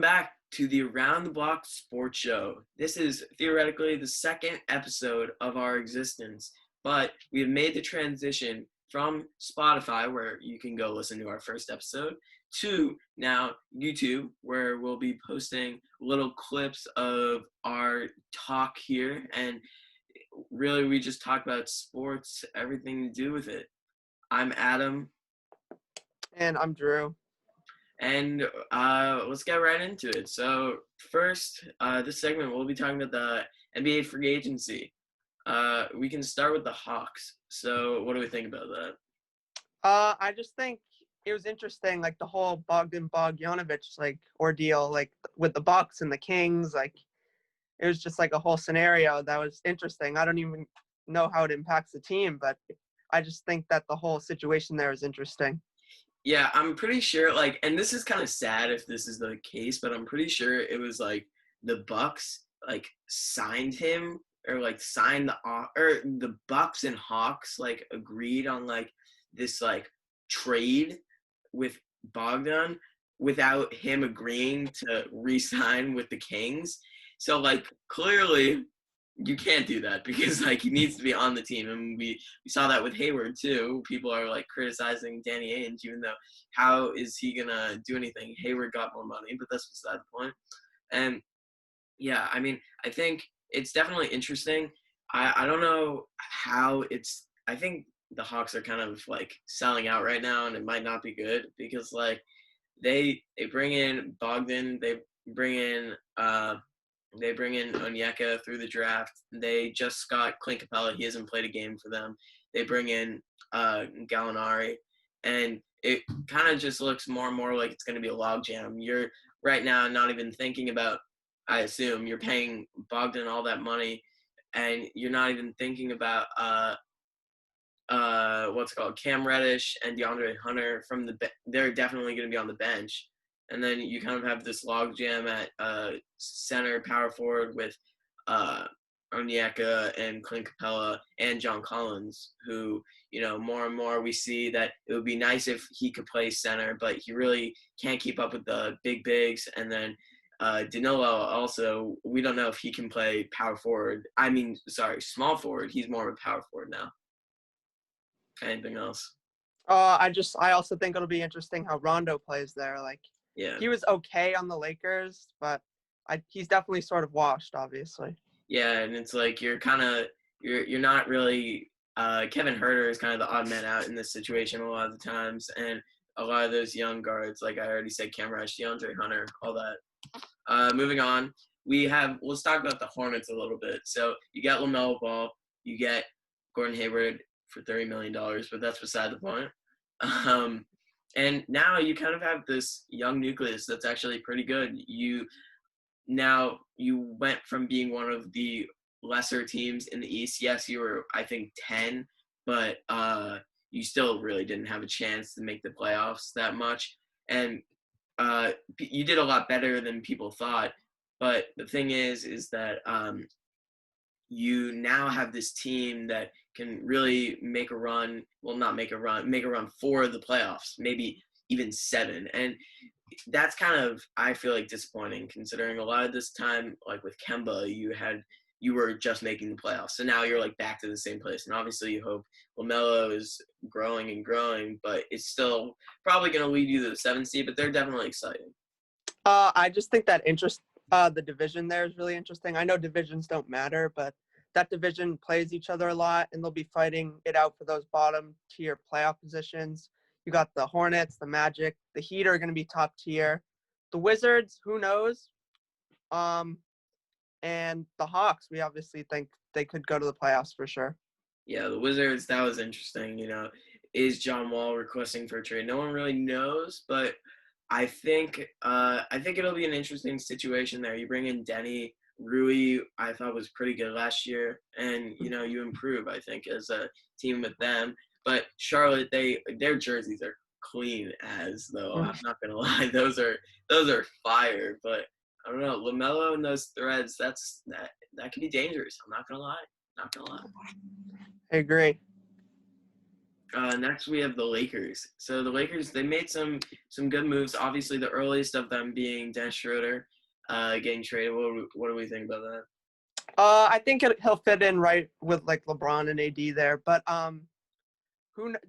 back to the Around the Block Sports Show. This is theoretically the second episode of our existence, but we have made the transition from Spotify, where you can go listen to our first episode, to now YouTube, where we'll be posting little clips of our talk here. And really, we just talk about sports, everything to do with it. I'm Adam. And I'm Drew. And let's get right into it. So first, this segment we'll be talking about the NBA free agency. We can start with the Hawks. So what do we think about that? I just think it was interesting, like the whole Bogdan Bogdanovic ordeal, with the Bucks and the Kings. It was just like a whole scenario that was interesting. I don't even know how it impacts the team, but I just think that the whole situation there is interesting. Yeah, I'm pretty sure, and this is kind of sad if this is the case, but I'm pretty sure it was, the Bucks, signed him, or, signed the Bucks and Hawks, agreed on, this, trade with Bogdan without him agreeing to re-sign with the Kings. So, clearly you can't do that because he needs to be on the team, and we saw that with Hayward too. People are criticizing Danny Ainge, even though how is he gonna do anything? Hayward got more money, but that's beside the point. And yeah, I mean, I think it's definitely interesting. I don't know how I think the Hawks are kind of selling out right now, and it might not be good because they bring in Bogdan, they bring in Onyeka through the draft. They just got Clint Capella. He hasn't played a game for them. They bring in Gallinari. And it kind of just looks more and more like it's going to be a logjam. You're right now not even thinking about, I assume, you're paying Bogdan all that money, and you're not even thinking about Cam Reddish and DeAndre Hunter they're definitely going to be on the bench. And then you kind of have this logjam at center power forward with Onyeka and Clint Capella and John Collins, who, more and more we see that it would be nice if he could play center, but he really can't keep up with the big bigs. And then Danilo also, we don't know if he can play power forward. Small forward. He's more of a power forward now. Anything else? I also think it'll be interesting how Rondo plays there. Yeah. He was okay on the Lakers, but he's definitely sort of washed, obviously. Yeah, and it's you're not really Kevin Huerter is kind of the odd man out in this situation a lot of the times, and a lot of those young guards, like I already said, Cam Reddish, DeAndre Hunter, all that. Moving on, let's talk about the Hornets a little bit. So you get LaMelo Ball, you get Gordon Hayward for $30 million, but that's beside the point. And now you kind of have this young nucleus that's actually pretty good. You went from being one of the lesser teams in the East. Yes, you were, I think, 10, but you still really didn't have a chance to make the playoffs that much. And you did a lot better than people thought. But the thing is that you now have this team that can really make a run. Well, not make a run, make a run for the playoffs, maybe even 7. And that's kind of, I feel disappointing, considering a lot of this time, with Kemba, you were just making the playoffs. So now you're back to the same place. And obviously you hope LaMelo is growing and growing, but it's still probably going to lead you to the 7th seed, but they're definitely exciting. I just think that the division there is really interesting. I know divisions don't matter, but that division plays each other a lot, and they'll be fighting it out for those bottom tier playoff positions. You got the Hornets, the Magic, the Heat are going to be top tier. The Wizards, who knows? And the Hawks, we obviously think they could go to the playoffs for sure. Yeah, the Wizards, that was interesting. Is John Wall requesting for a trade? No one really knows, but I think it'll be an interesting situation there. You bring in Denny. Rui, I thought, was pretty good last year, and you improve, I think, as a team with them. But Charlotte, their jerseys are clean as though. I'm not gonna lie, those are fire. But I don't know, LaMelo and those threads, that could be dangerous. I'm not gonna lie. I agree. Next, we have the Lakers. So the Lakers, they made some good moves. Obviously, the earliest of them being Dennis Schroeder getting traded. What do we think about that? I think he'll fit in right with like LeBron and AD there, but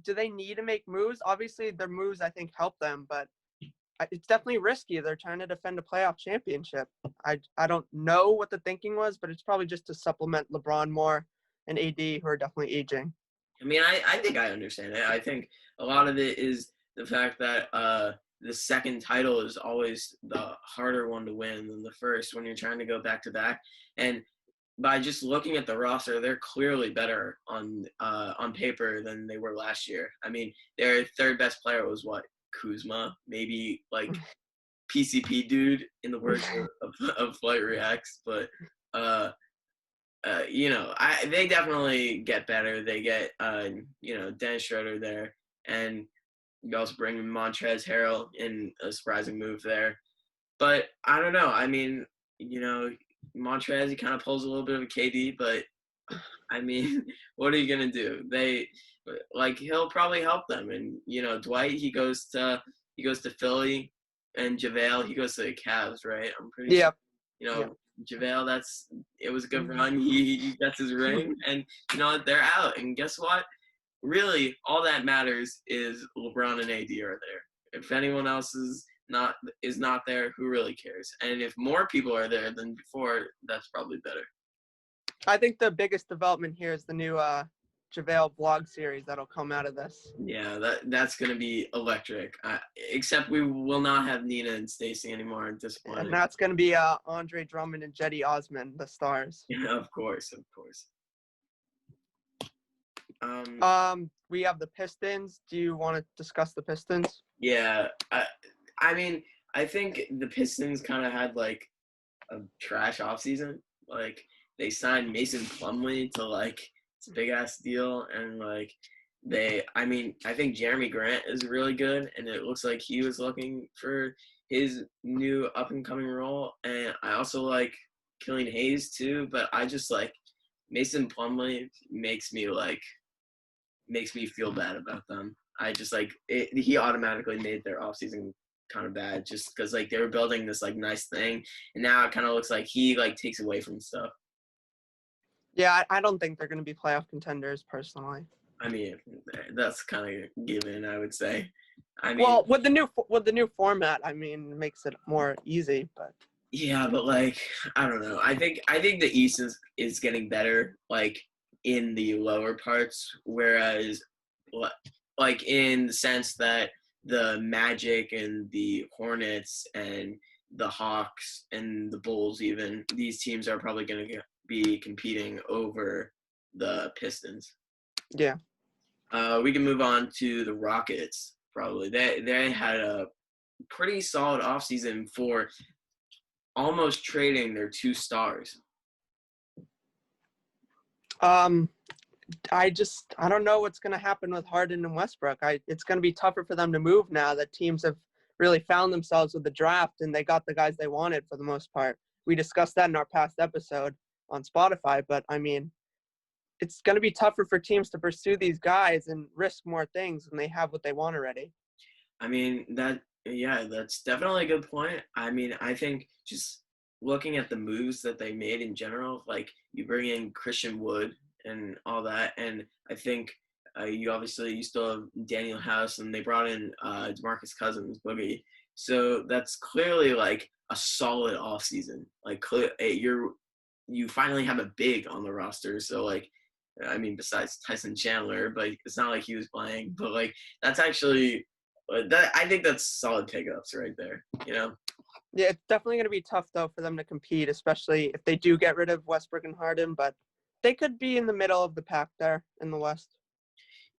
do they need to make moves? Obviously, their moves I think help them, but it's definitely risky. They're trying to defend a playoff championship. I don't know what the thinking was, but it's probably just to supplement LeBron more and AD, who are definitely aging. I mean, I think I understand it. I think a lot of it is the fact that the second title is always the harder one to win than the first when you're trying to go back to back. And by just looking at the roster, they're clearly better on paper than they were last year. I mean, their third best player was what, Kuzma, maybe like PCP dude in the words of Flight Reacts, but they definitely get better. They get Dennis Schroeder there, and you also bring Montrezl Harrell in a surprising move there. But I don't know. I mean, Montrez, he kind of pulls a little bit of a KD, but I mean, what are you gonna do? He'll probably help them, and Dwight, he goes to Philly, and JaVale, he goes to the Cavs, right? I'm pretty sure. Yeah. JaVale, it was a good run. He gets his ring, and they're out. And guess what? Really, all that matters is LeBron and AD are there. If anyone else is not there, who really cares? And if more people are there than before, that's probably better. I think the biggest development here is the new JaVale blog series that'll come out of this. Yeah, that's gonna be electric. Except we will not have Nina and Stacey anymore. Disappointing. And that's going to be Andre Drummond and Jetty Osman, the stars. Yeah, of course. We have the Pistons. Do you want to discuss the Pistons? Yeah, I mean, I think the Pistons kind of had like a trash offseason. Like they signed Mason Plumlee to like this big ass deal, and like I think Jeremy Grant is really good, and it looks like he was looking for his new up and coming role. And I also like Killian Hayes too, but I just like Mason Plumlee makes me feel bad about them. I just like it, he automatically made their offseason kind of bad just because like they were building this like nice thing, and now it kind of looks like he like takes away from stuff. Yeah, I don't think they're going to be playoff contenders personally. I mean, that's kind of given, I would say. I mean, well, with the new format, I mean, it makes it more easy. But yeah, but like I don't know. I think the East is getting better, like in the lower parts, whereas like in the sense that the Magic and the Hornets and the Hawks and the Bulls, even these teams are probably going to be competing over the Pistons. Yeah. We can move on to the Rockets. Probably they had a pretty solid offseason for almost trading their two stars. I don't know what's going to happen with Harden and Westbrook. It's going to be tougher for them to move now that teams have really found themselves with the draft and they got the guys they wanted for the most part. We discussed that in our past episode on Spotify, but I mean, it's going to be tougher for teams to pursue these guys and risk more things when they have what they want already. I mean, that's definitely a good point. I mean, I think just looking at the moves that they made in general, like you bring in Christian Wood and all that, and I think you still have Daniel House, and they brought in DeMarcus Cousins, Boogie. So that's clearly like a solid offseason. Like you finally have a big on the roster. So like, I mean, besides Tyson Chandler, but it's not like he was playing. But like, that's actually I think that's solid pickups right there. Yeah, it's definitely going to be tough though for them to compete, especially if they do get rid of Westbrook and Harden. But they could be in the middle of the pack there in the West.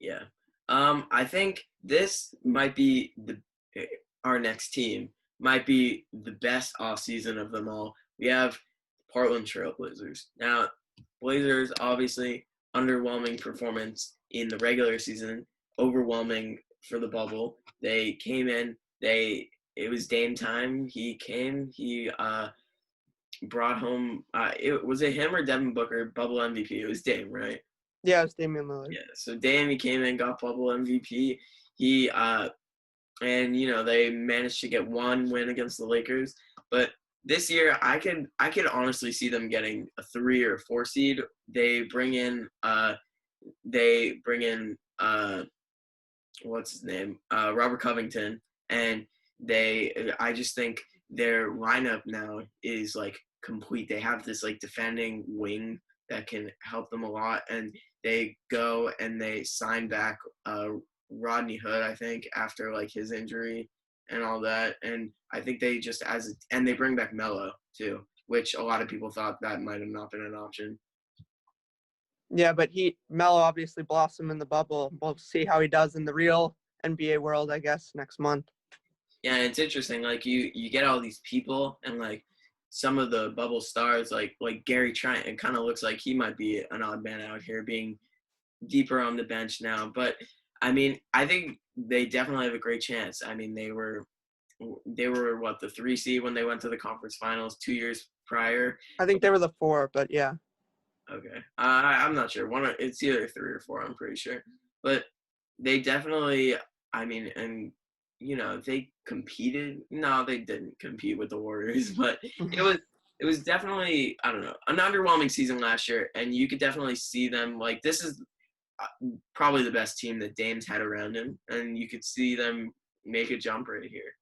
Yeah, I think this might be our next team might be the best offseason of them all. We have Portland Trail Blazers. Now, Blazers obviously underwhelming performance in the regular season, overwhelming for the bubble. They came in, it was Dame time. He came, he brought home was it him or Devin Booker bubble MVP? It was Dame, right? Yeah, it's Damian Lillard. Yeah, so Dame, he came in, got bubble MVP. He and they managed to get one win against the Lakers. But this year, I could honestly see them getting a 3 or 4 seed. They bring in what's his name, Robert Covington, and I just think their lineup now is like complete. They have this like defending wing that can help them a lot, and they go and they sign back Rodney Hood, I think, after like his injury and all that. And I think they just and they bring back Melo too, which a lot of people thought that might have not been an option. Yeah, but Melo obviously blossomed in the bubble. We'll see how he does in the real NBA world, I guess, next month. Yeah, and it's interesting. Like you get all these people, and like some of the bubble stars, like Gary Trent, it kind of looks like he might be an odd man out here, being deeper on the bench now. But I mean, I think they definitely have a great chance. I mean, they were what, the 3 seed when they went to the conference finals 2 years prior. I think they were the 4, but yeah. Okay, I'm not sure. It's either 3 or 4. I'm pretty sure, but they definitely. I mean, and they competed. No, they didn't compete with the Warriors, but it was definitely, I don't know, an underwhelming season last year, and you could definitely see them like this is probably the best team that Dame's had around him, and you could see them make a jump right here.